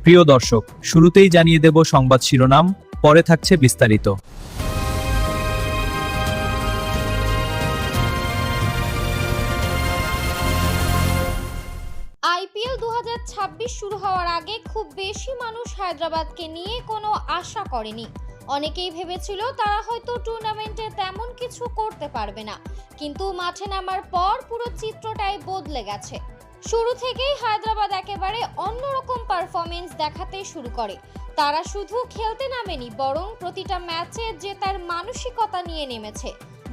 প্রিয় দর্শক, শুরুতেই জানিয়ে দেব সংবাদ শিরোনাম, পরে থাকছে বিস্তারিত। আইপিএল 2026 শুরু হওয়ার আগে খুব বেশি মানুষ হায়দ্রাবাদকে নিয়ে কোনো আশা করেনি। অনেকেই ভেবেছিল তারা হয়তো টুর্নামেন্টে তেমন কিছু করতে পারবে না, কিন্তু মাঠে নামার পর পুরো চিত্রটাই বদলে গেছে। শুরু থেকেই হায়দ্রাবাদ একেবারে অন্যরকম পারফরমেন্স দেখাতে শুরু করে। তারা শুধু খেলতে নামেনি, বরং প্রতিটা ম্যাচে জেতার মানসিকতা নিয়ে নেমেছে।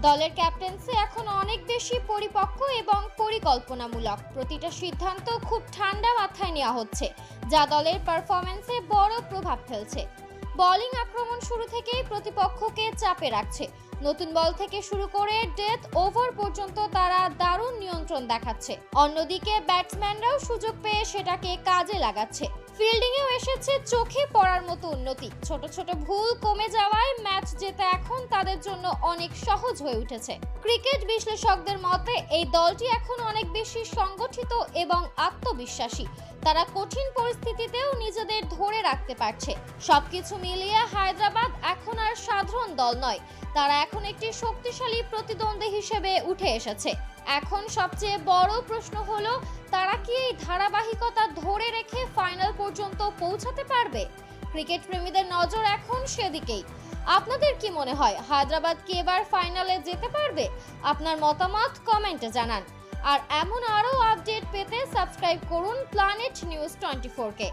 দলের ক্যাপ্টেন্সি এখন অনেক বেশি পরিপক্ক এবং পরিকল্পনামূলক। প্রতিটা সিদ্ধান্ত খুব ঠান্ডা মাথায় নেওয়া হচ্ছে, যা দলের পারফরম্যান্সে বড় প্রভাব ফেলছে। বোলিং আক্রমণ শুরু থেকেই প্রতিপক্ষকে চাপে রাখছে। নতুন বল থেকে শুরু করে ডেথ ওভার পর্যন্ত তারা দারুণ নিয়ন্ত্রণ দেখাচ্ছে। অন্যদিকে ব্যাটসম্যানরাও সুযোগ পেয়ে সেটাকে কাজে লাগাচ্ছে। ফিল্ডিংয়েও এসেছে চোখে পড়ার মতো উন্নতি। ছোট ছোট ভুল কমে যাওয়ায় ম্যাচ জেতা এখন তাদের জন্য অনেক সহজ হয়ে উঠেছে। ক্রিকেট বিশ্লেষকদের মতে এই দলটি এখন অনেক বেশি সংগঠিত এবং আত্মবিশ্বাসী। তারা কঠিন পরিস্থিতিতেও নিজেদের ধরে রাখতে পারছে। সবকিছু মিলিয়ে হায়দ্রাবাদ এখন আর সাধারণ দল নয়, তারা এখন একটি শক্তিশালী প্রতিদ্বন্দ্বী হিসেবে উঠে এসেছে। এখন সবচেয়ে বড় প্রশ্ন হলো, তারা কি এই ধারাবাহিকতা ধরে রেখে ফাইনাল পর্যন্ত পৌঁছাতে পারবে? ক্রিকেট প্রেমীদের নজর এখন সেদিকেই। আপনাদের কি মনে হয়, হায়দ্রাবাদ কি এবার ফাইনালে যেতে পারবে? আপনার মতামত কমেন্টে জানান। আর এমন আরও আপডেট পেতে সাবস্ক্রাইব করুন প্ল্যানেট নিউজ 24 কে।